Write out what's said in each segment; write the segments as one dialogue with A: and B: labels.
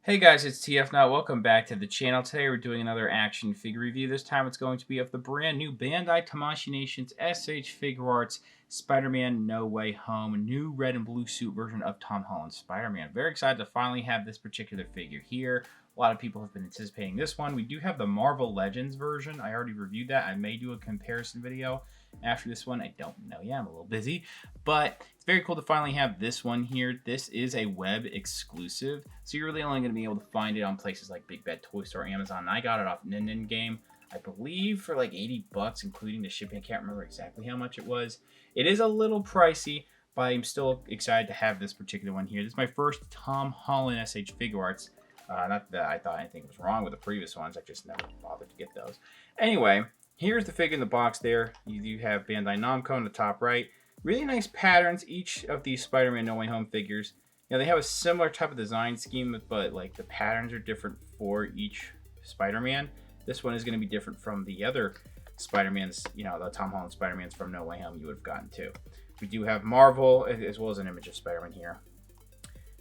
A: Hey guys, it's TF Now. Welcome back to the channel. Today we're doing another action figure review. This time it's going to be of the brand new Bandai Tamashii Nations SH Figuarts Spider-Man No Way Home, new red and blue suit version of Tom Holland's Spider-Man. Very excited to finally have this particular figure here. A lot of people have been anticipating this one. We do have the Marvel Legends version. I already reviewed that. I may do a comparison video after this one. I don't know. Yeah, I'm a little busy. But it's very cool to finally have this one here. This is a web exclusive, so you're really only going to be able to find it on places like Big Bad Toy Store, Amazon. And I got it off Nin-Nin Game, I believe for like 80 bucks, including the shipping. I can't remember exactly how much it was. It is a little pricey, but I'm still excited to have this particular one here. This is my first Tom Holland SH Figuarts. Not that I thought anything was wrong with the previous ones. I just never bothered to get those. Anyway, here's the figure in the box there. You do have Bandai Namco on the top right. Really nice patterns, each of these Spider-Man No Way Home figures. They have a similar type of design scheme, but like the patterns are different for each Spider-Man. This one is going to be different from the other Spider-Mans, the Tom Holland Spider-Mans from No Way Home you would have gotten too. We do have Marvel, as well as an image of Spider-Man here.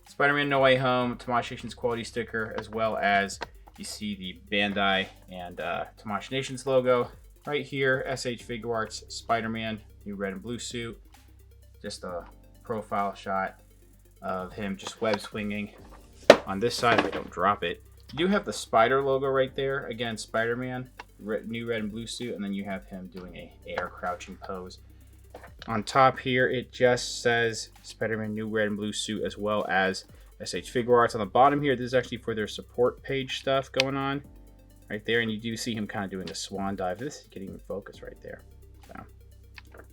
A: Spider-Man No Way Home, Tamashii Nations quality sticker, as well as you see the Bandai and Tamashii Nations logo. Right here, SH Figuarts Spider-Man, new red and blue suit. Just a profile shot of him just web swinging. On this side, if I don't drop it, you do have the spider logo right there. Again, Spider-Man, new red and blue suit, and then you have him doing a air crouching pose. On top here, it just says Spider-Man new red and blue suit, as well as SH Figuarts. On the bottom here, this is actually for their support page stuff going on right there, and you do see him kind of doing a swan dive. This is getting in focus right there. So,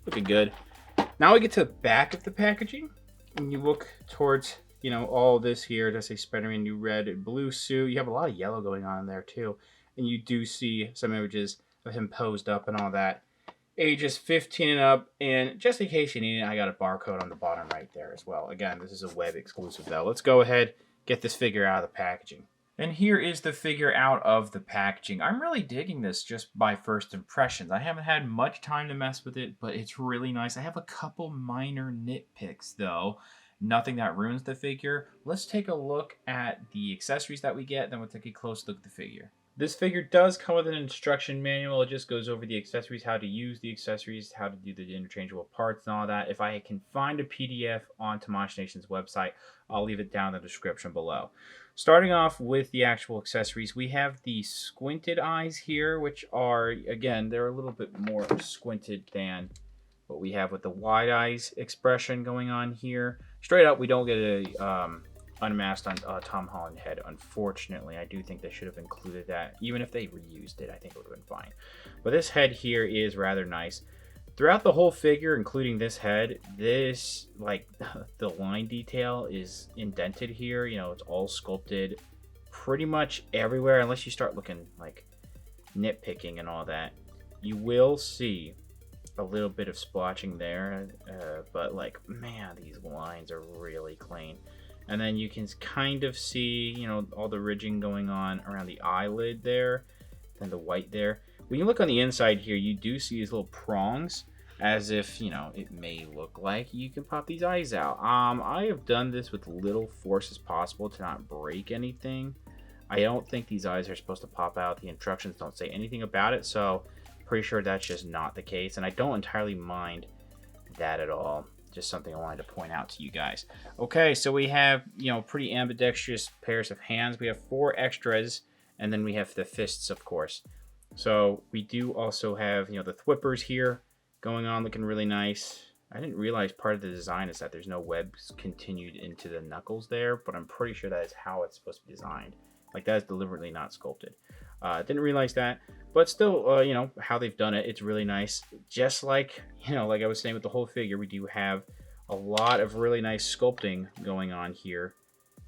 A: looking good. Now we get to the back of the packaging, and you look towards, all this here. It does say Spider-Man new red and blue suit. You have a lot of yellow going on in there too, and you do see some images of him posed up and all that. Ages 15 and up, and just in case you need it, I got a barcode on the bottom right there as well. Again, this is a web exclusive though. Let's go ahead, get this figure out of the packaging. And here is the figure out of the packaging. I'm really digging this just by first impressions. I haven't had much time to mess with it, but it's really nice. I have a couple minor nitpicks though. Nothing that ruins the figure. Let's take a look at the accessories that we get, then we'll take a close look at the figure. This figure does come with an instruction manual. It just goes over the accessories, how to use the accessories, how to do the interchangeable parts and all that. If I can find a PDF on Tamashii Nations' website, I'll leave it down in the description below. Starting off with the actual accessories, we have the squinted eyes here, which are, again, they're a little bit more squinted than what we have with the wide eyes expression going on here. Straight up, we don't get a unmasked on Tom Holland head, unfortunately. I do think they should have included that. Even if they reused it, I think it would have been fine. But this head here is rather nice. Throughout the whole figure, including this head, this, the line detail is indented here. It's all sculpted pretty much everywhere, unless you start looking like nitpicking and all that. You will see a little bit of splotching there, but man, these lines are really clean. And then you can kind of see, all the ridging going on around the eyelid there, and the white there. When you look on the inside here, you do see these little prongs, as if, it may look like you can pop these eyes out. I have done this with little force as possible to not break anything. I don't think these eyes are supposed to pop out. The instructions don't say anything about it, so pretty sure that's just not the case. And I don't entirely mind that at all. Just something I wanted to point out to you guys. Okay, so we have, pretty ambidextrous pairs of hands. We have 4 extras, and then we have the fists, of course. So we do also have, the thwippers here going on, looking really nice. I didn't realize part of the design is that there's no webs continued into the knuckles there, but I'm pretty sure that is how it's supposed to be designed. That is deliberately not sculpted. Didn't realize that, but still, how they've done it, it's really nice. Just like, like I was saying with the whole figure, we do have a lot of really nice sculpting going on here,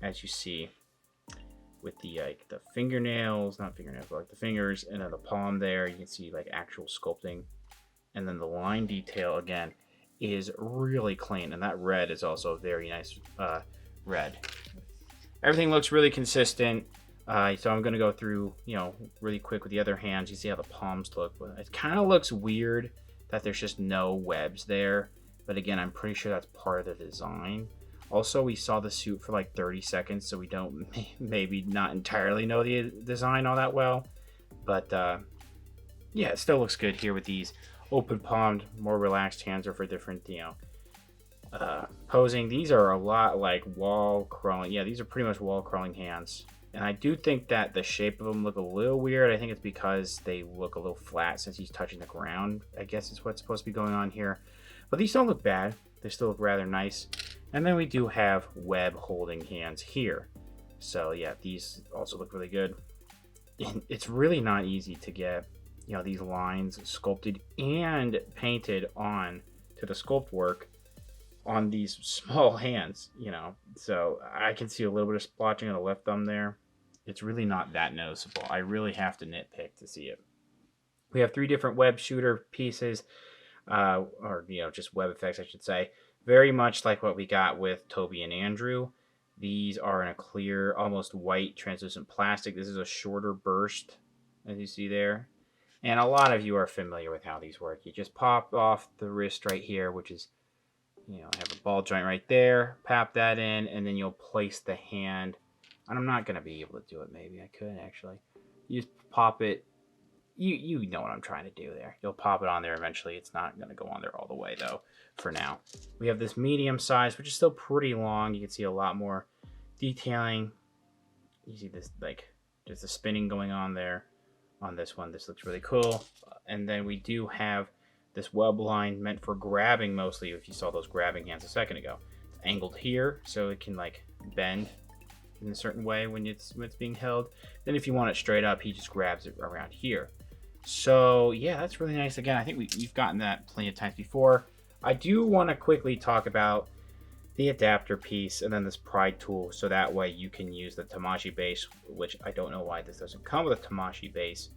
A: as you see, with the fingernails, not fingernails, but the fingers, and then the palm there. You can see actual sculpting, and then the line detail again is really clean, and that red is also a very nice red. Everything looks really consistent. So I'm going to go through, really quick with the other hands. You see how the palms look. It kind of looks weird that there's just no webs there. But again, I'm pretty sure that's part of the design. Also, we saw the suit for like 30 seconds, so we don't maybe not entirely know the design all that well. But yeah, it still looks good here with these open palmed, more relaxed hands, or for different, posing. These are a lot like wall crawling. Yeah, these are pretty much wall crawling hands. And I do think that the shape of them look a little weird. I think it's because they look a little flat since he's touching the ground. I guess is what's supposed to be going on here. But these don't look bad. They still look rather nice. And then we do have web holding hands here. So yeah, these also look really good. And it's really not easy to get, these lines sculpted and painted on to the sculpt work on these small hands, So I can see a little bit of splotching on the left thumb there. It's really not that noticeable. I really have to nitpick to see it. We have 3 different web shooter pieces, or just web effects, I should say. Very much like what we got with Toby and Andrew. These are in a clear, almost white, translucent plastic. This is a shorter burst, as you see there. And a lot of you are familiar with how these work. You just pop off the wrist right here, which is, have a ball joint right there. Pop that in, and then you'll place the hand. And I'm not going to be able to do it. Maybe I could, actually. You just pop it. You know what I'm trying to do there. You'll pop it on there eventually. It's not going to go on there all the way, though, for now. We have this medium size, which is still pretty long. You can see a lot more detailing. You see this, just the spinning going on there on this one. This looks really cool. And then we do have this web line meant for grabbing mostly, if you saw those grabbing hands a second ago. It's angled here, so it can, bend in a certain way when it's being held. Then if you want it straight up, he just grabs it around here. So yeah, that's really nice. Again, I think we've gotten that plenty of times before. I do want to quickly talk about the adapter piece and then this pride tool, so that way you can use the Tamashii base, which I don't know why this doesn't come with a Tamashii base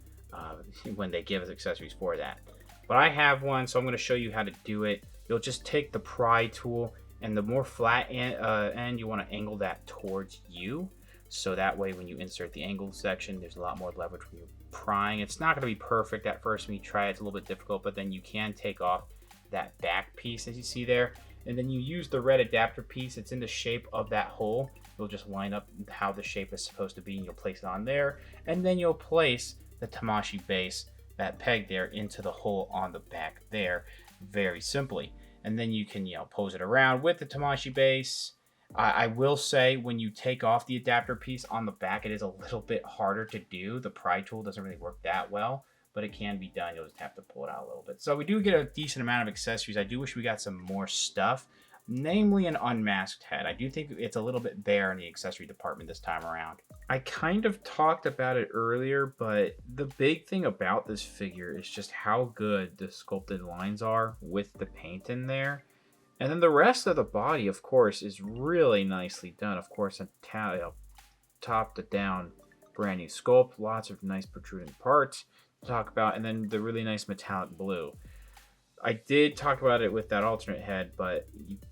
A: when they give us accessories for that. But I have one, so I'm going to show you how to do it. You'll just take the pride tool, and the more flat end, you want to angle that towards you. So that way when you insert the angled section, there's a lot more leverage when you're prying. It's not going to be perfect at first when you try it. It's a little bit difficult, but then you can take off that back piece as you see there. And then you use the red adapter piece. It's in the shape of that hole. You'll just line up how the shape is supposed to be, and you'll place it on there. And then you'll place the Tamashii base, that peg there, into the hole on the back there, very simply. And then you can, pose it around with the Tamashii base. I will say, when you take off the adapter piece on the back, it is a little bit harder to do. The pry tool doesn't really work that well, but it can be done. You'll just have to pull it out a little bit. So we do get a decent amount of accessories. I do wish we got some more stuff, namely an unmasked head. I do think it's a little bit bare in the accessory department this time around. I kind of talked about it earlier, but the big thing about this figure is just how good the sculpted lines are with the paint in there. And then the rest of the body, of course, is really nicely done. Of course, top to down, brand new sculpt, lots of nice protruding parts to talk about, and then the really nice metallic blue. I did talk about it with that alternate head, but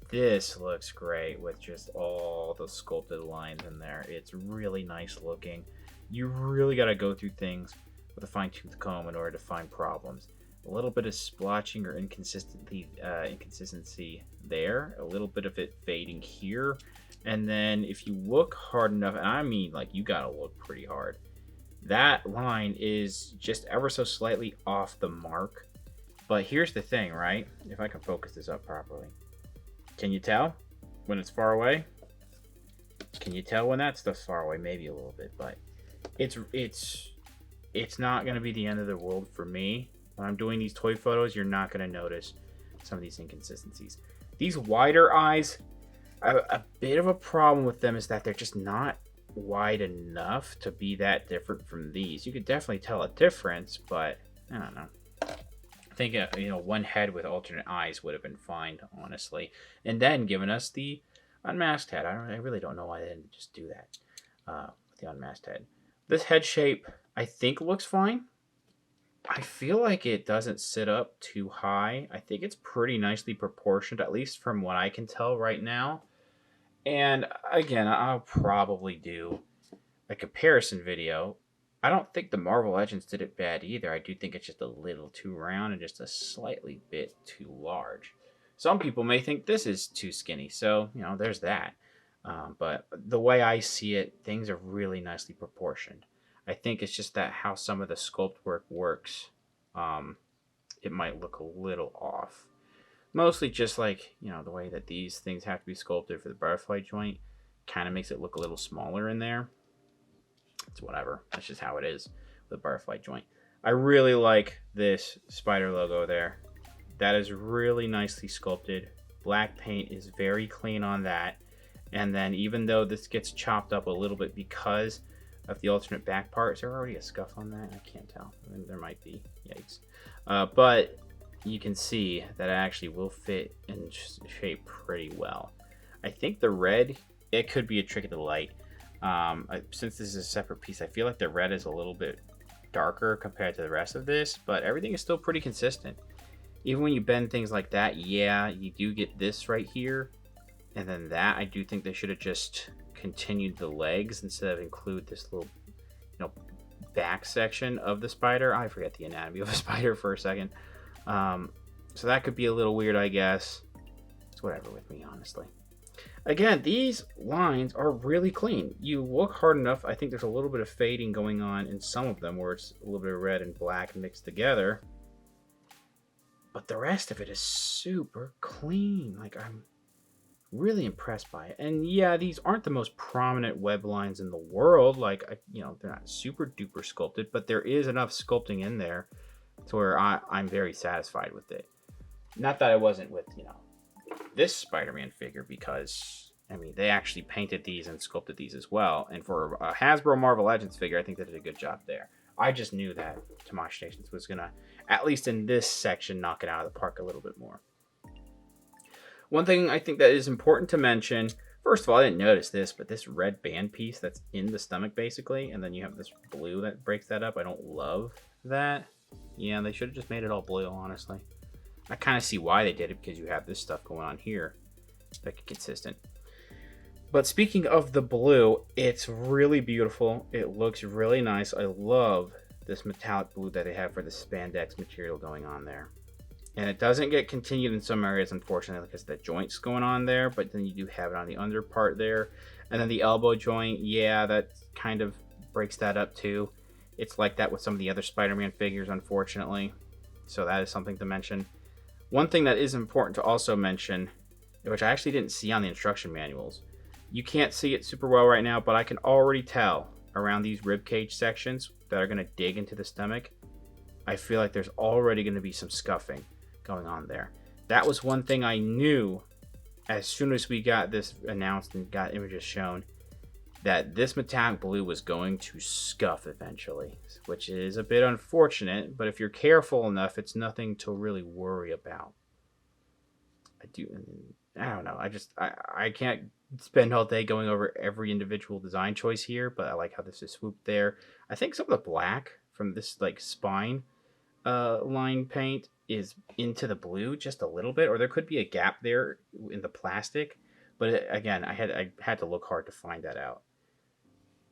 A: this looks great with just all the sculpted lines in there. It's really nice looking. You really got to go through things with a fine-tooth comb in order to find problems. A little bit of splotching or inconsistency there, a little bit of it fading here, and then if you look hard enough, and I mean, you gotta look pretty hard, that line is just ever so slightly off the mark. But here's the thing, right? If I can focus this up properly, can you tell when it's far away? Can you tell when that stuff's far away? Maybe a little bit, but it's not gonna be the end of the world for me. When I'm doing these toy photos, you're not going to notice some of these inconsistencies. These wider eyes, a bit of a problem with them is that they're just not wide enough to be that different from these. You could definitely tell a difference, but I don't know. I think one head with alternate eyes would have been fine, honestly. And then giving us the unmasked head. I really don't know why they didn't just do that with the unmasked head. This head shape, I think, looks fine. I feel like it doesn't sit up too high. I think it's pretty nicely proportioned, at least from what I can tell right now. And again, I'll probably do a comparison video. I don't think the Marvel Legends did it bad either. I do think it's just a little too round and just a slightly bit too large. Some people may think this is too skinny, so you know there's that. But the way I see it, things are really nicely proportioned. I think it's just that how some of the sculpt work works, it might look a little off. Mostly just like, you know, the way that these things have to be sculpted for the butterfly joint kind of makes it look a little smaller in there. It's whatever. That's just how it is with the butterfly joint. I really like this spider logo there. That is really nicely sculpted. Black paint is very clean on that. And then even though this gets chopped up a little bit because of the alternate back part, is there already a scuff on that? I can't tell. There might be. Yikes. But you can see that it actually will fit in shape pretty well. I think the red, it could be a trick of the light. Since this is a separate piece, I feel like the red is a little bit darker compared to the rest of this, but everything is still pretty consistent. Even when you bend things like that, yeah, you do get this right here. And then that, I do think they should have just continued the legs instead of include this little, you know, back section of the spider. I forget the anatomy of a spider for a second. So that could be a little weird, I guess. It's whatever with me, honestly. Again, these lines are really clean. You look hard enough, I think there's a little bit of fading going on in some of them where it's a little bit of red and black mixed together. But the rest of it is super clean. Like, I'm really impressed by it. And yeah, these aren't the most prominent web lines in the world. Like, you know, they're not super duper sculpted, but there is enough sculpting in there to where I'm very satisfied with it. Not that I wasn't with, you know, this Spider-Man figure, because, I mean, they actually painted these and sculpted these as well. And for a Hasbro Marvel Legends figure, I think they did a good job there. I just knew that Tamashii Nations was going to, at least in this section, knock it out of the park a little bit more. One thing I think that is important to mention, first of all, I didn't notice this, but this red band piece that's in the stomach, basically, and then you have this blue that breaks that up. I don't love that. Yeah, they should have just made it all blue, honestly. I kind of see why they did it, because you have this stuff going on here. Like, consistent. But speaking of the blue, it's really beautiful. It looks really nice. I love this metallic blue that they have for the spandex material going on there. And it doesn't get continued in some areas, unfortunately, because the joints going on there. But then you do have it on the under part there. And then the elbow joint, yeah, that kind of breaks that up too. It's like that with some of the other Spider-Man figures, unfortunately. So that is something to mention. One thing that is important to also mention, which I actually didn't see on the instruction manuals. You can't see it super well right now, but I can already tell around these rib cage sections that are going to dig into the stomach. I feel like there's already going to be some scuffing going on there. That was one thing I knew as soon as we got this announced and got images shown, that this metallic blue was going to scuff eventually, which is a bit unfortunate, but if you're careful enough, it's nothing to really worry about. I don't know. I can't spend all day going over every individual design choice here, but I like how this is swooped there. I think some of the black from this like spine line paint is into the blue just a little bit, or there could be a gap there in the plastic, but again, I had to look hard to find that out.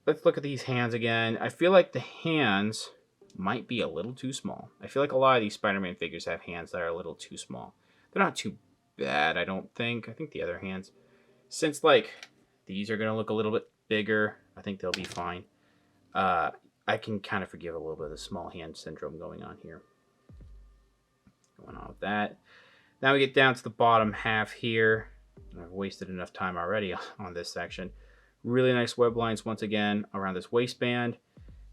A: Let's look at these hands again. I feel like the hands might be a little too small. I feel like a lot of these Spider-Man figures have hands that are a little too small. They're not too bad, I don't think. I think the other hands, since like these are gonna look a little bit bigger, I think they'll be fine. I can kind of forgive a little bit of the small hand syndrome going on here. Going on with that. Now we get down to the bottom half here. I've wasted enough time already on this section. Really nice web lines once again around this waistband.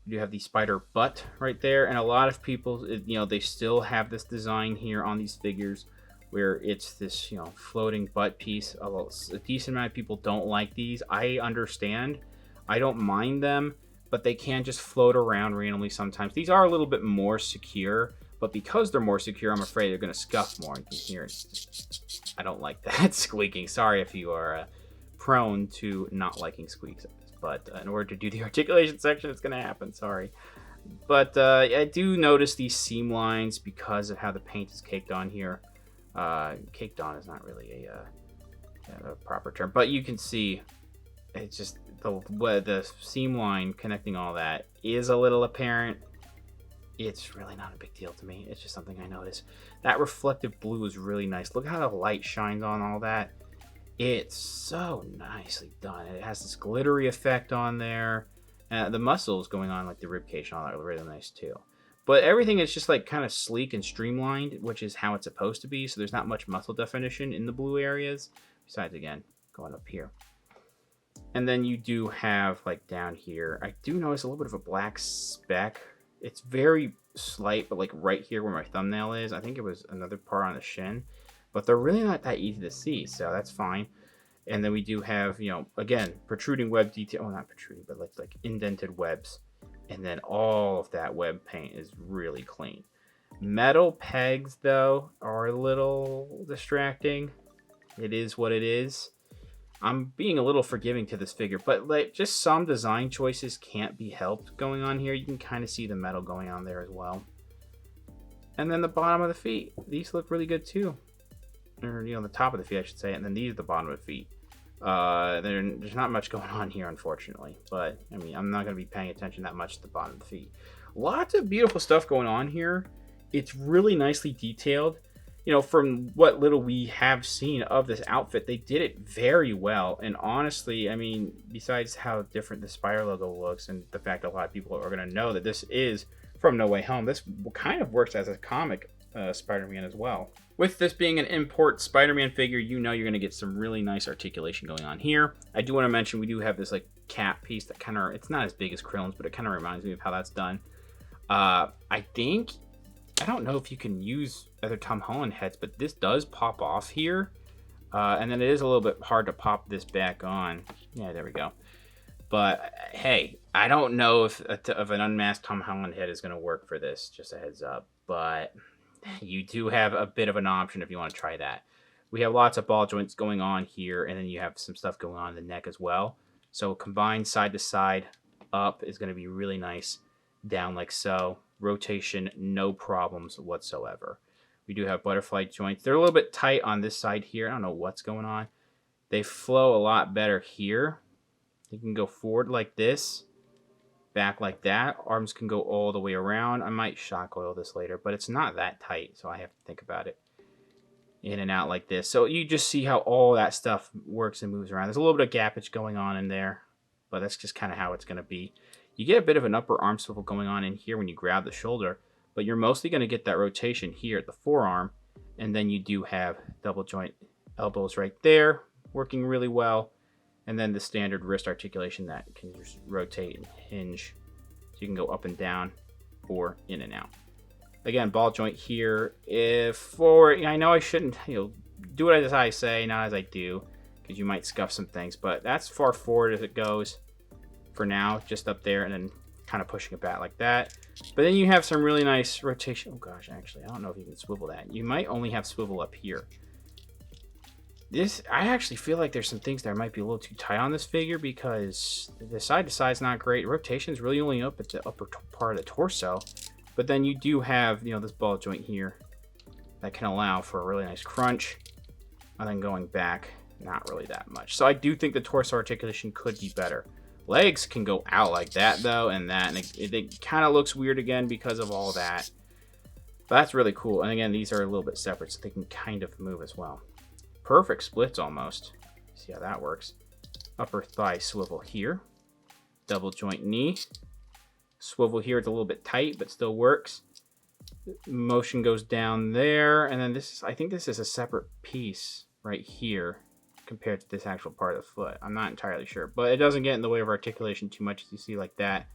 A: You do have the spider butt right there, and a lot of people, you know, they still have this design here on these figures where it's this, you know, floating butt piece. A decent amount of people don't like these. I understand. I don't mind them, but they can just float around randomly sometimes. These are a little bit more secure, but because they're more secure, I'm afraid they're going to scuff more. You can hear it. I don't like that squeaking. Sorry if you are prone to not liking squeaks, but in order to do the articulation section, it's going to happen. Sorry. But I do notice these seam lines because of how the paint is caked on here. Caked on is not really a proper term, but you can see it's just the seam line connecting all that is a little apparent. it's really not a big deal to me. It's just something I noticed. That reflective blue is really nice. Look how the light shines on all that. It's so nicely done. It has this glittery effect on there. The muscles going on, like the rib cage and all that, are really nice too. But everything is just like kind of sleek and streamlined, which is how it's supposed to be. So there's not much muscle definition in the blue areas. Besides, again, going up here. And then you do have, like, down here, I do notice a little bit of a black speck. It's very slight, but like right here where my thumbnail is, I think it was another part on the shin. But they're really not that easy to see, so that's fine. And then we do have, you know, again, protruding web detail. Oh, not protruding, but like indented webs. And then all of that web paint is really clean. Metal pegs, though, are a little distracting. It is what it is. I'm being a little forgiving to this figure, but like just some design choices can't be helped going on here. You can kind of see the metal going on there as well. And then the bottom of the feet. These look really good too. Or, you know, the top of the feet, I should say. And then these are the bottom of the feet. There's not much going on here, unfortunately. But, I mean, I'm not going to be paying attention that much to the bottom of the feet. Lots of beautiful stuff going on here. It's really nicely detailed. You know, from what little we have seen of this outfit, they did it very well. And honestly, I mean, besides how different the Spire logo looks and the fact that a lot of people are going to know that this is from No Way Home, this kind of works as a comic Spider-Man as well. With this being an import Spider-Man figure, you know you're going to get some really nice articulation going on here. I do want to mention we do have this like cap piece that kind of, it's not as big as Krillin's, but it kind of reminds me of how that's done. I don't know if you can use other Tom Holland heads, but this does pop off here. And then it is a little bit hard to pop this back on. Yeah, there we go. But hey, I don't know if an unmasked Tom Holland head is going to work for this, just a heads up. But you do have a bit of an option if you want to try that. We have lots of ball joints going on here, and then you have some stuff going on in the neck as well. So combined side to side up is going to be really nice. Down like so. Rotation, no problems whatsoever. We do have butterfly joints. They're a little bit tight on this side here. I don't know what's going on. They flow a lot better here. They can go forward like this, back like that. Arms can go all the way around. I might shock oil this later, but it's not that tight, so I have to think about it. In and out like this. So you just see how all that stuff works and moves around. There's a little bit of gappage going on in there, but that's just kind of how it's going to be. You get a bit of an upper arm swivel going on in here when you grab the shoulder, but you're mostly going to get that rotation here at the forearm, and then you do have double joint elbows right there, working really well, and then the standard wrist articulation that can just rotate and hinge, so you can go up and down or in and out. Again, ball joint here. If forward, I know I shouldn't, do it as I say, not as I do, because you might scuff some things, but that's far forward as it goes. For now, just up there and then kind of pushing it back like that. But then you have some really nice rotation. Oh gosh, actually, I don't know if you can swivel that. You might only have swivel up here. I actually feel like there's some things that might be a little too tight on this figure because the side to side is not great. Rotation is really only up at the upper part of the torso. But then you do have, this ball joint here that can allow for a really nice crunch. And then going back, not really that much. So I do think the torso articulation could be better. Legs can go out like that, though, and it kind of looks weird again because of all that. But that's really cool. And again, these are a little bit separate, so they can kind of move as well. Perfect splits almost. See how that works. Upper thigh swivel here. Double joint knee. Swivel here. It's a little bit tight, but still works. Motion goes down there, and then I think this is a separate piece right here compared to this actual part of the foot. I'm not entirely sure, but it doesn't get in the way of articulation too much as you see like that.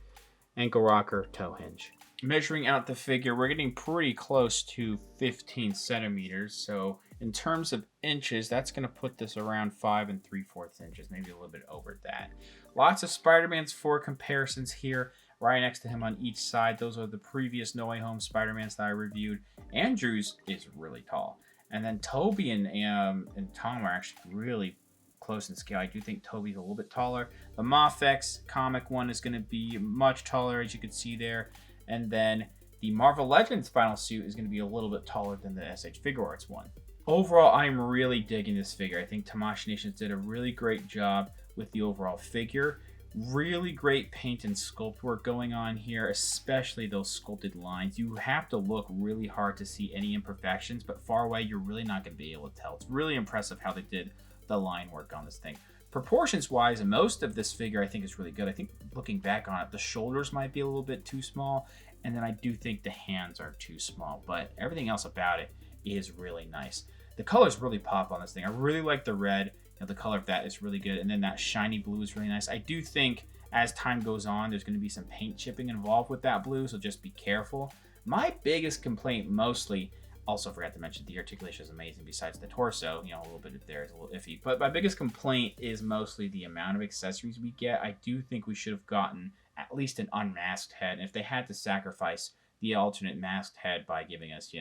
A: Ankle rocker, toe hinge. Measuring out the figure, we're getting pretty close to 15 centimeters. So in terms of inches, that's going to put this around 5 3/4 inches, maybe a little bit over that. Lots of Spider-Man's 4 comparisons here, right next to him on each side. Those are the previous No Way Home Spider-Mans that I reviewed. Andrew's is really tall. And then Toby and Tom are actually really close in scale. I do think Toby's a little bit taller. The Mafex comic one is going to be much taller, as you can see there. And then the Marvel Legends final suit is going to be a little bit taller than the SH Figuarts one. Overall, I'm really digging this figure. I think Tamashii Nations did a really great job with the overall figure. Really great paint and sculpt work going on here, especially those sculpted lines. You have to look really hard to see any imperfections, but far away, you're really not going to be able to tell. It's really impressive how they did the line work on this thing. Proportions wise, most of this figure I think is really good. I think looking back on it, the shoulders might be a little bit too small, and then I do think the hands are too small, but everything else about it is really nice. The colors really pop on this thing. I really like the red. The color of that is really good, and then that shiny blue is really nice. I do think as time goes on, there's going to be some paint chipping involved with that blue, so just be careful. My biggest complaint mostly, also forgot to mention, the articulation is amazing besides the torso. A little bit there is a little iffy, but my biggest complaint is mostly the amount of accessories we get. I do think we should have gotten at least an unmasked head, and if they had to sacrifice the alternate masked head by giving us,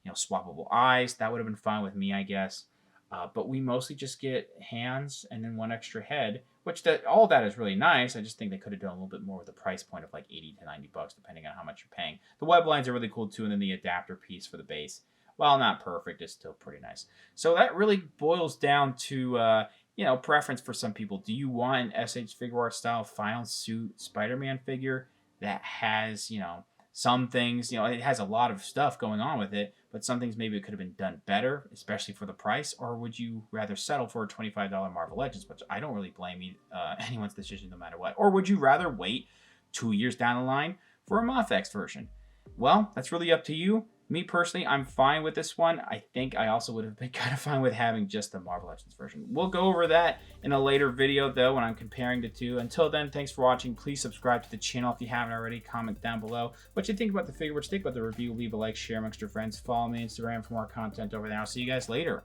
A: swappable eyes, that would have been fine with me, I guess. But we mostly just get hands and then one extra head, which all that is really nice. I just think they could have done a little bit more with the price point of like 80 to 90 bucks, depending on how much you're paying. The web lines are really cool too, and then the adapter piece for the base, while not perfect, is still pretty nice. So that really boils down to preference for some people. Do you want an SH Figuarts style final suit Spider-Man figure that has some things, it has a lot of stuff going on with it, but some things maybe it could have been done better, especially for the price? Or would you rather settle for a $25 Marvel Legends, which I don't really blame anyone's decision no matter what? Or would you rather wait 2 years down the line for a MothX version? Well, that's really up to you. Me personally, I'm fine with this one. I think I also would have been kind of fine with having just the Marvel Legends version. We'll go over that in a later video, though, when I'm comparing the two. Until then, thanks for watching. Please subscribe to the channel if you haven't already. Comment down below what you think about the figure, what you think about the review. Leave a like, share amongst your friends. Follow me on Instagram for more content over there. I'll see you guys later.